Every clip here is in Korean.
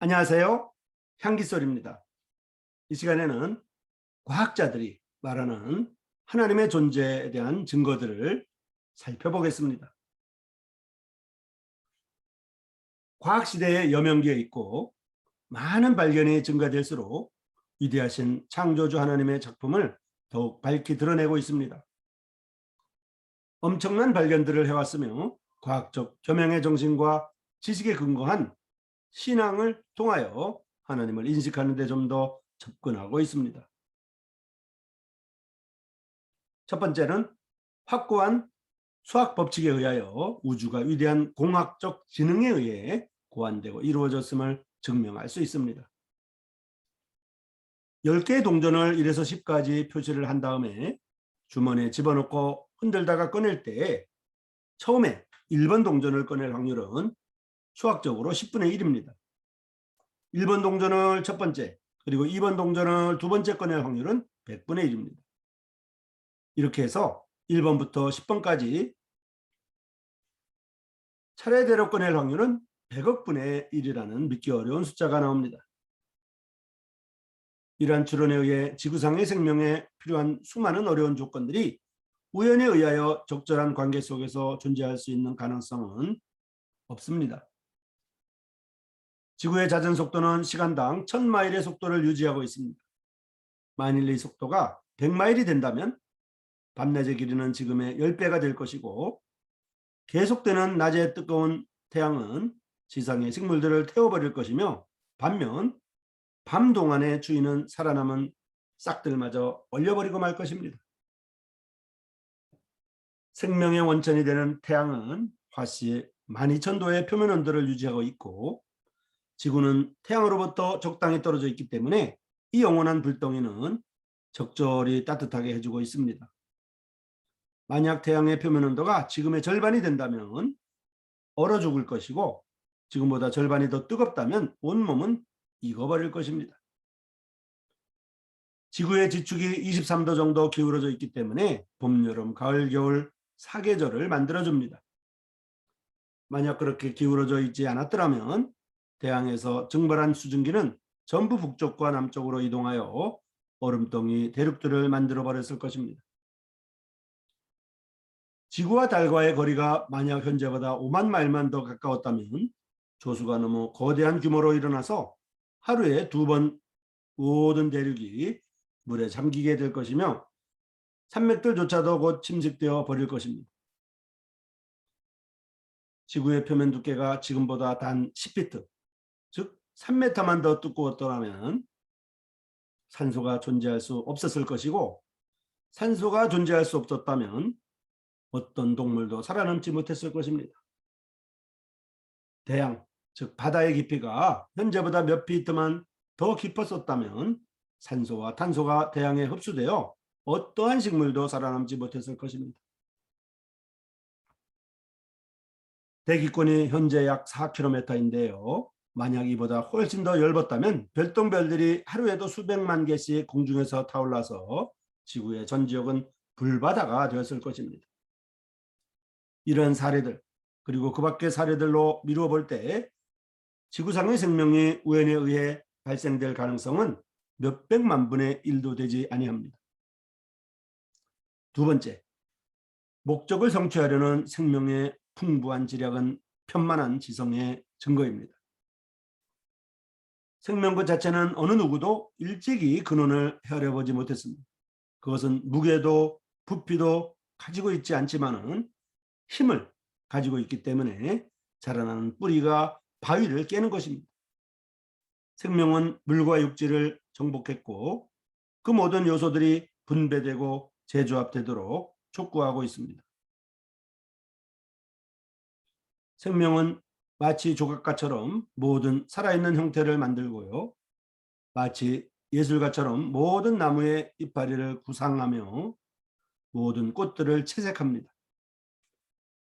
안녕하세요. 향기소리입니다. 이 시간에는 과학자들이 말하는 하나님의 존재에 대한 증거들을 살펴보겠습니다. 과학시대에 여명기에 있고 많은 발견이 증가될수록 위대하신 창조주 하나님의 작품을 더욱 밝히 드러내고 있습니다. 엄청난 발견들을 해왔으며 과학적 교명의 정신과 지식에 근거한 신앙을 통하여 하나님을 인식하는 데 좀 더 접근하고 있습니다. 첫 번째는 확고한 수학 법칙에 의하여 우주가 위대한 공학적 지능에 의해 고안되고 이루어졌음을 증명할 수 있습니다. 10개의 동전을 1에서 10까지 표시를 한 다음에 주머니에 집어넣고 흔들다가 꺼낼 때 처음에 1번 동전을 꺼낼 확률은 수학적으로 10분의 1입니다. 1번 동전을 첫 번째, 그리고 2번 동전을 두 번째 꺼낼 확률은 100분의 1입니다. 이렇게 해서 1번부터 10번까지 차례대로 꺼낼 확률은 100억 분의 1이라는 믿기 어려운 숫자가 나옵니다. 이러한 추론에 의해 지구상의 생명에 필요한 수많은 어려운 조건들이 우연에 의하여 적절한 관계 속에서 존재할 수 있는 가능성은 없습니다. 지구의 자전 속도는 시간당 1000마일의 속도를 유지하고 있습니다. 만일 이 속도가 100마일이 된다면 밤낮의 길이는 지금의 10배가 될 것이고 계속되는 낮의 뜨거운 태양은 지상의 식물들을 태워버릴 것이며 반면 밤 동안의 주인은 살아남은 싹들마저 얼려버리고 말 것입니다. 생명의 원천이 되는 태양은 화씨 12,000도의 표면 온도를 유지하고 있고 지구는 태양으로부터 적당히 떨어져 있기 때문에 이 영원한 불덩이는 적절히 따뜻하게 해주고 있습니다. 만약 태양의 표면 온도가 지금의 절반이 된다면 얼어 죽을 것이고 지금보다 절반이 더 뜨겁다면 온몸은 익어버릴 것입니다. 지구의 지축이 23도 정도 기울어져 있기 때문에 봄, 여름, 가을, 겨울 4계절을 만들어줍니다. 만약 그렇게 기울어져 있지 않았더라면 태양에서 증발한 수증기는 전부 북쪽과 남쪽으로 이동하여 얼음덩이 대륙들을 만들어 버렸을 것입니다. 지구와 달과의 거리가 만약 현재보다 5만 마일만 더 가까웠다면 조수가 너무 거대한 규모로 일어나서 하루에 2번 모든 대륙이 물에 잠기게 될 것이며 산맥들조차도 곧 침식되어 버릴 것입니다. 지구의 표면 두께가 지금보다 단 10피트, 즉 3m만 더 두꺼웠더라면 산소가 존재할 수 없었을 것이고 산소가 존재할 수 없었다면 어떤 동물도 살아남지 못했을 것입니다. 대양, 즉 바다의 깊이가 현재보다 몇 피트만 더 깊었었다면 산소와 탄소가 대양에 흡수되어 어떠한 식물도 살아남지 못했을 것입니다. 대기권이 현재 약 4km인데요. 만약 이보다 훨씬 더 넓었다면 별똥별들이 하루에도 수백만 개씩 공중에서 타올라서 지구의 전 지역은 불바다가 되었을 것입니다. 이런 사례들 그리고 그 밖의 사례들로 미루어 볼 때 지구상의 생명이 우연에 의해 발생될 가능성은 몇백만 분의 1도 되지 아니합니다. 두 번째, 목적을 성취하려는 생명의 풍부한 지략은 편만한 지성의 증거입니다. 생명 그 자체는 어느 누구도 일찍이 근원을 헤아려보지 못했습니다. 그것은 무게도 부피도 가지고 있지 않지만은 힘을 가지고 있기 때문에 자라나는 뿌리가 바위를 깨는 것입니다. 생명은 물과 육지를 정복했고 그 모든 요소들이 분배되고 재조합되도록 촉구하고 있습니다. 생명은 마치 조각가처럼 모든 살아있는 형태를 만들고요. 마치 예술가처럼 모든 나무의 이파리를 구상하며 모든 꽃들을 채색합니다.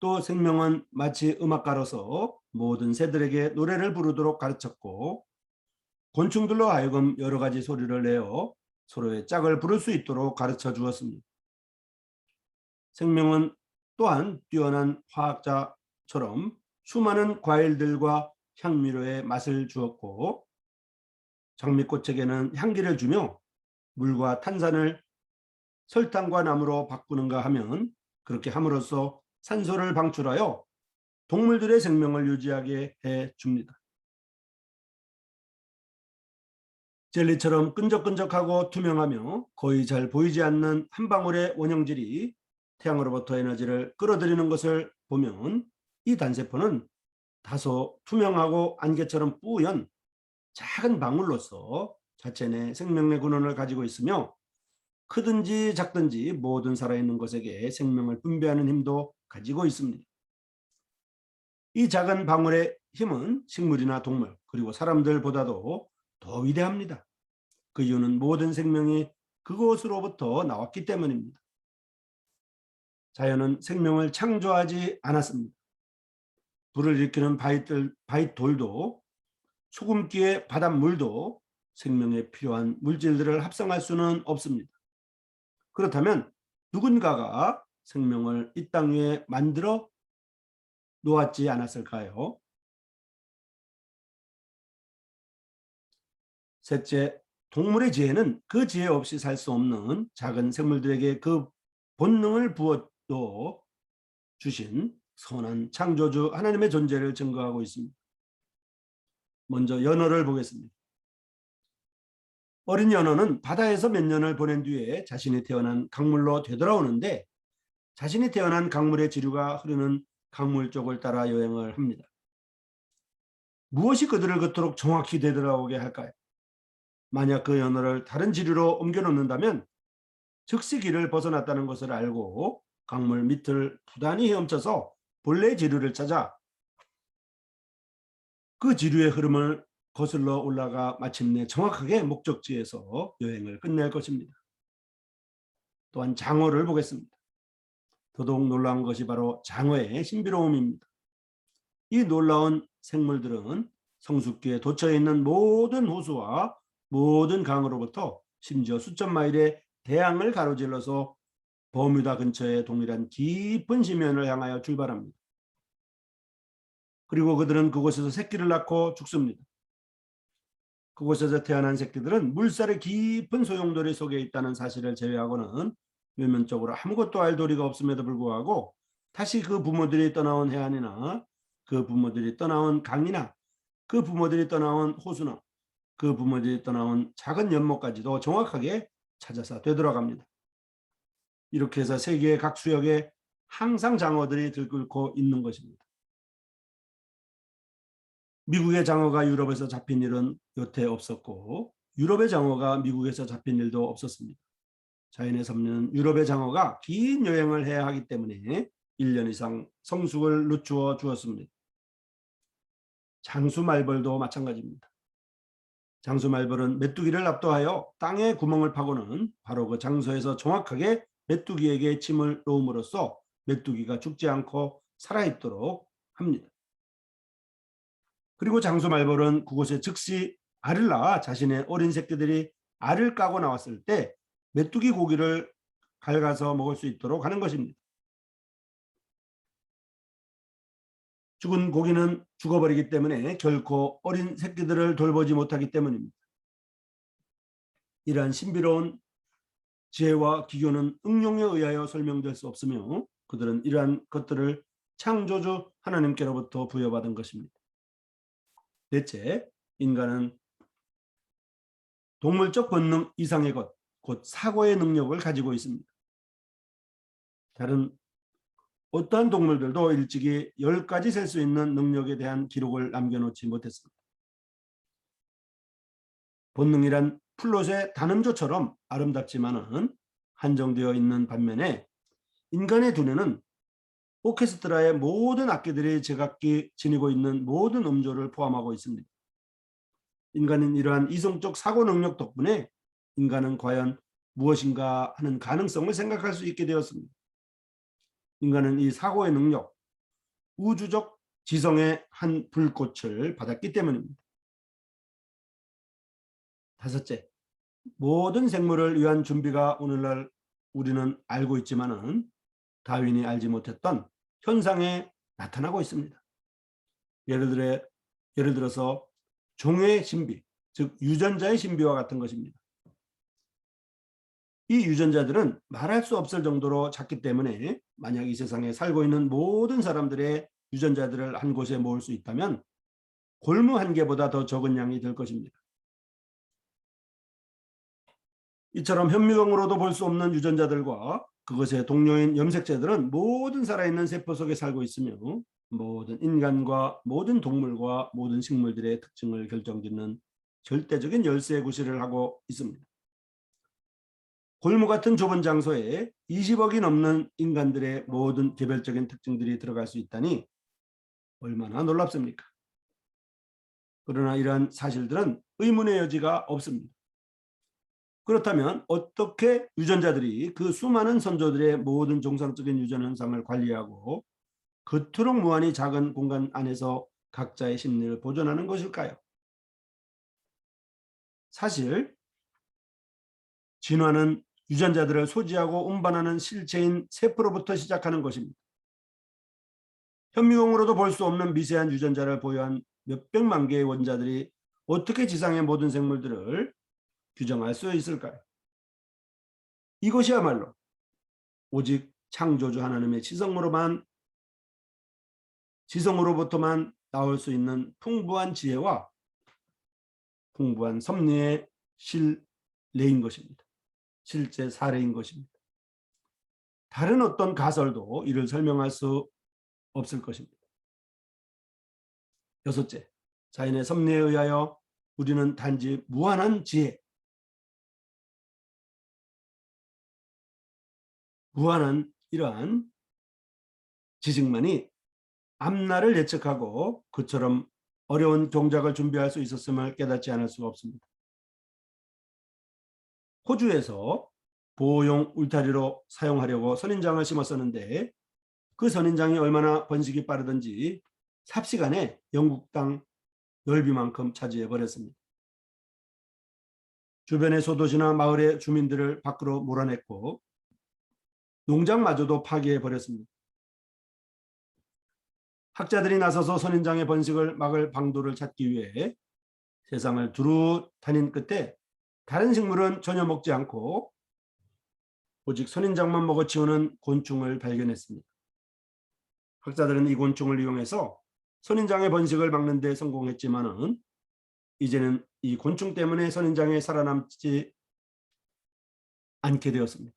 또 생명은 마치 음악가로서 모든 새들에게 노래를 부르도록 가르쳤고 곤충들로 하여금 여러 가지 소리를 내어 서로의 짝을 부를 수 있도록 가르쳐 주었습니다. 생명은 또한 뛰어난 화학자처럼 수많은 과일들과 향미료의 맛을 주었고 장미꽃에게는 향기를 주며 물과 탄산을 설탕과 나무로 바꾸는가 하면 그렇게 함으로써 산소를 방출하여 동물들의 생명을 유지하게 해 줍니다. 젤리처럼 끈적끈적하고 투명하며 거의 잘 보이지 않는 한 방울의 원형질이 태양으로부터 에너지를 끌어들이는 것을 보면 이 단세포는 다소 투명하고 안개처럼 뿌연 작은 방울로서 자체 내 생명의 근원을 가지고 있으며 크든지 작든지 모든 살아있는 것에게 생명을 분배하는 힘도 가지고 있습니다. 이 작은 방울의 힘은 식물이나 동물 그리고 사람들보다도 더 위대합니다. 그 이유는 모든 생명이 그곳으로부터 나왔기 때문입니다. 자연은 생명을 창조하지 않았습니다. 불을 일으키는 바윗돌도 소금기의 바닷물도 생명에 필요한 물질들을 합성할 수는 없습니다. 그렇다면 누군가가 생명을 이 땅 위에 만들어 놓았지 않았을까요? 셋째, 동물의 지혜는 그 지혜 없이 살 수 없는 작은 생물들에게 그 본능을 부어 주신 선한 창조주 하나님의 존재를 증거하고 있습니다. 먼저 연어를 보겠습니다. 어린 연어는 바다에서 몇 년을 보낸 뒤에 자신이 태어난 강물로 되돌아오는데 자신이 태어난 강물의 지류가 흐르는 강물 쪽을 따라 여행을 합니다. 무엇이 그들을 그토록 정확히 되돌아오게 할까요? 만약 그 연어를 다른 지류로 옮겨 놓는다면 즉시 길을 벗어났다는 것을 알고 강물 밑을 부단히 헤엄쳐서 본래의 지류를 찾아 그 지류의 흐름을 거슬러 올라가 마침내 정확하게 목적지에서 여행을 끝낼 것입니다. 또한 장어를 보겠습니다. 더더욱 놀라운 것이 바로 장어의 신비로움입니다. 이 놀라운 생물들은 성숙기에 도처에 있는 모든 호수와 모든 강으로부터 심지어 수천 마일의 대양을 가로질러서 버뮤다 근처의 동일한 깊은 심연을 향하여 출발합니다. 그리고 그들은 그곳에서 새끼를 낳고 죽습니다. 그곳에서 태어난 새끼들은 물살의 깊은 소용돌이 속에 있다는 사실을 제외하고는 외면적으로 아무것도 알 도리가 없음에도 불구하고 다시 그 부모들이 떠나온 해안이나 그 부모들이 떠나온 강이나 그 부모들이 떠나온 호수나 그 부모들이 떠나온 작은 연못까지도 정확하게 찾아서 되돌아갑니다. 이렇게 해서 세계의 각 수역에 항상 장어들이 들끓고 있는 것입니다. 미국의 장어가 유럽에서 잡힌 일은 여태 없었고 유럽의 장어가 미국에서 잡힌 일도 없었습니다. 자연의 섭리는 유럽의 장어가 긴 여행을 해야 하기 때문에 1년 이상 성숙을 늦추어 주었습니다. 장수말벌도 마찬가지입니다. 장수말벌은 메뚜기를 압도하여 땅에 구멍을 파고는 바로 그 장소에서 정확하게 메뚜기에게 침을 놓음으로써 메뚜기가 죽지 않고 살아있도록 합니다. 그리고 장수말벌은 그곳에 즉시 알을 낳아 자신의 어린 새끼들이 알을 까고 나왔을 때 메뚜기 고기를 갉아서 먹을 수 있도록 하는 것입니다. 죽은 고기는 죽어버리기 때문에 결코 어린 새끼들을 돌보지 못하기 때문입니다. 이러한 신비로운 지혜와 기교는 응용에 의하여 설명될 수 없으며 그들은 이러한 것들을 창조주 하나님께로부터 부여받은 것입니다. 넷째, 인간은 동물적 본능 이상의 것, 곧 사고의 능력을 가지고 있습니다. 다른 어떠한 동물들도 일찍이 10가지 셀 수 있는 능력에 대한 기록을 남겨놓지 못했습니다. 본능이란 플롯의 단음조처럼 아름답지만은 한정되어 있는 반면에 인간의 두뇌는 오케스트라의 모든 악기들이 제각기 지니고 있는 모든 음조를 포함하고 있습니다. 인간은 이러한 이성적 사고 능력 덕분에 인간은 과연 무엇인가 하는 가능성을 생각할 수 있게 되었습니다. 인간은 이 사고의 능력, 우주적 지성의 한 불꽃을 받았기 때문입니다. 다섯째, 모든 생물을 위한 준비가 오늘날 우리는 알고 있지만은 다윈이 알지 못했던 현상에 나타나고 있습니다. 예를 들어 예를 들어서 종의 신비, 즉 유전자의 신비와 같은 것입니다. 이 유전자들은 말할 수 없을 정도로 작기 때문에 만약 이 세상에 살고 있는 모든 사람들의 유전자들을 한 곳에 모을 수 있다면 골무 한 개보다 더 적은 양이 될 것입니다. 이처럼 현미경으로도 볼 수 없는 유전자들과 그것의 동료인 염색체들은 모든 살아있는 세포 속에 살고 있으며 모든 인간과 모든 동물과 모든 식물들의 특징을 결정짓는 절대적인 열쇠 구실을 하고 있습니다. 골무 같은 좁은 장소에 20억이 넘는 인간들의 모든 개별적인 특징들이 들어갈 수 있다니 얼마나 놀랍습니까? 그러나 이러한 사실들은 의문의 여지가 없습니다. 그렇다면 어떻게 유전자들이 그 수많은 선조들의 모든 정상적인 유전 현상을 관리하고 그토록 무한히 작은 공간 안에서 각자의 심리를 보존하는 것일까요? 사실 진화는 유전자들을 소지하고 운반하는 실체인 세포로부터 시작하는 것입니다. 현미경으로도 볼 수 없는 미세한 유전자를 보유한 몇백만 개의 원자들이 어떻게 지상의 모든 생물들을 규정할 수 있을까요? 이것이야말로 오직 창조주 하나님의 지성으로부터만 나올 수 있는 풍부한 지혜와 풍부한 섭리의 실례인 것입니다. 실제 사례인 것입니다. 다른 어떤 가설도 이를 설명할 수 없을 것입니다. 여섯째, 자연의 섭리에 의하여 우리는 단지 무한한 지혜, 무한한 이러한 지식만이 앞날을 예측하고 그처럼 어려운 동작을 준비할 수 있었음을 깨닫지 않을 수가 없습니다. 호주에서 보호용 울타리로 사용하려고 선인장을 심었었는데 그 선인장이 얼마나 번식이 빠르든지 삽시간에 영국 땅 넓이만큼 차지해 버렸습니다. 주변의 소도시나 마을의 주민들을 밖으로 몰아냈고 농장마저도 파괴해 버렸습니다. 학자들이 나서서 선인장의 번식을 막을 방도를 찾기 위해 세상을 두루 다닌 끝에 다른 식물은 전혀 먹지 않고 오직 선인장만 먹어치우는 곤충을 발견했습니다. 학자들은 이 곤충을 이용해서 선인장의 번식을 막는 데 성공했지만은 이제는 이 곤충 때문에 선인장이 살아남지 않게 되었습니다.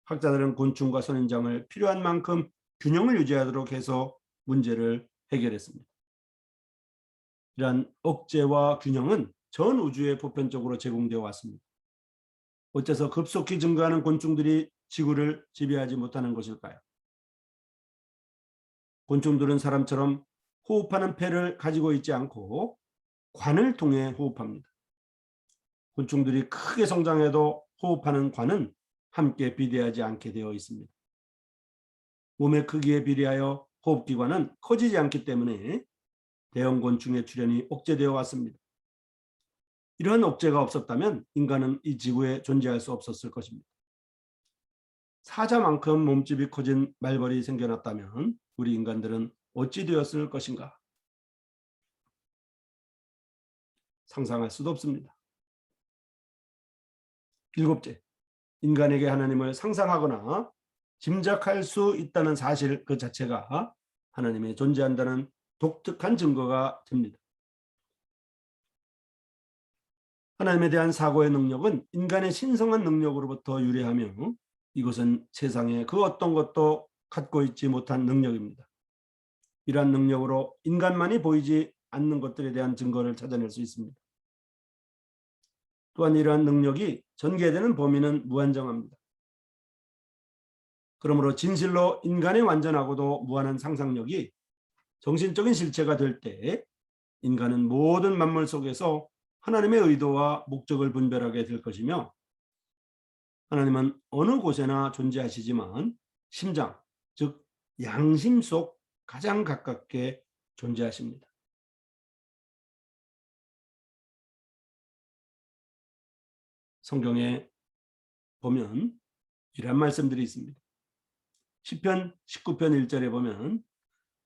학자들은 곤충과 선인장을 필요한 만큼 균형을 유지하도록 해서 문제를 해결했습니다. 이러한 억제와 균형은 전 우주에 보편적으로 제공되어 왔습니다. 어째서 급속히 증가하는 곤충들이 지구를 지배하지 못하는 것일까요? 곤충들은 사람처럼 호흡하는 폐를 가지고 있지 않고 관을 통해 호흡합니다. 곤충들이 크게 성장해도 호흡하는 관은 함께 비대하지 않게 되어 있습니다. 몸의 크기에 비례하여 호흡기관은 커지지 않기 때문에 대형 곤충의 출현이 억제되어 왔습니다. 이러한 억제가 없었다면 인간은 이 지구에 존재할 수 없었을 것입니다. 사자만큼 몸집이 커진 말벌이 생겨났다면 우리 인간들은 어찌 되었을 것인가? 상상할 수도 없습니다. 일곱째, 인간에게 하나님을 상상하거나 짐작할 수 있다는 사실 그 자체가 하나님이 존재한다는 독특한 증거가 됩니다. 하나님에 대한 사고의 능력은 인간의 신성한 능력으로부터 유래하며 이것은 세상에 그 어떤 것도 갖고 있지 못한 능력입니다. 이러한 능력으로 인간만이 보이지 않는 것들에 대한 증거를 찾아낼 수 있습니다. 또한 이러한 능력이 전개되는 범위는 무한정합니다. 그러므로 진실로 인간의 완전하고도 무한한 상상력이 정신적인 실체가 될 때 인간은 모든 만물 속에서 하나님의 의도와 목적을 분별하게 될 것이며 하나님은 어느 곳에나 존재하시지만 심장, 즉 양심 속 가장 가깝게 존재하십니다. 성경에 보면 이런 말씀들이 있습니다. 시편 19편 1절에 보면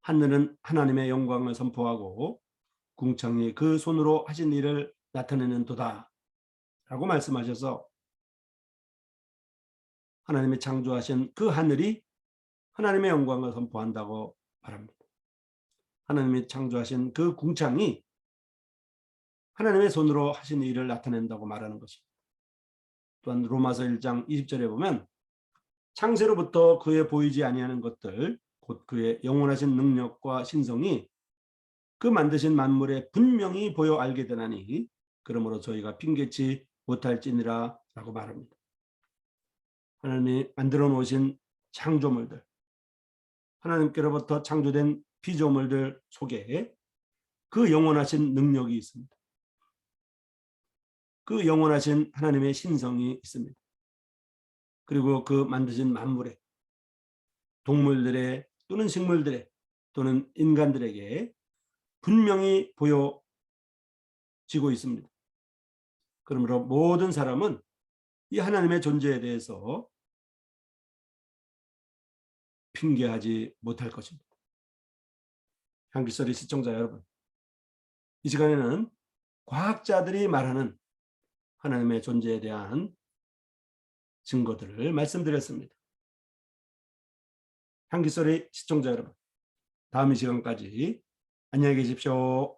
하늘은 하나님의 영광을 선포하고 궁창이 그 손으로 하신 일을 나타내는도다 라고 말씀하셔서 하나님이 창조하신 그 하늘이 하나님의 영광을 선포한다고 말합니다. 하나님이 창조하신 그 궁창이 하나님의 손으로 하신 일을 나타낸다고 말하는 것입니다. 또한 로마서 1장 20절에 보면 창세로부터 그의 보이지 아니하는 것들 곧 그의 영원하신 능력과 신성이 그 만드신 만물에 분명히 보여 알게 되나니 그러므로 저희가 핑계치 못할지니라 라고 말합니다. 하나님이 만들어 놓으신 창조물들, 하나님께로부터 창조된 피조물들 속에 그 영원하신 능력이 있습니다. 그 영원하신 하나님의 신성이 있습니다. 그리고 그 만드신 만물에 동물들의 또는 식물들의 또는 인간들에게 분명히 보여지고 있습니다. 그러므로 모든 사람은 이 하나님의 존재에 대해서 핑계하지 못할 것입니다. 향기소리 시청자 여러분, 이 시간에는 과학자들이 말하는 하나님의 존재에 대한 증거들을 말씀드렸습니다. 향기소리 시청자 여러분, 다음 이 시간까지 안녕히 계십시오.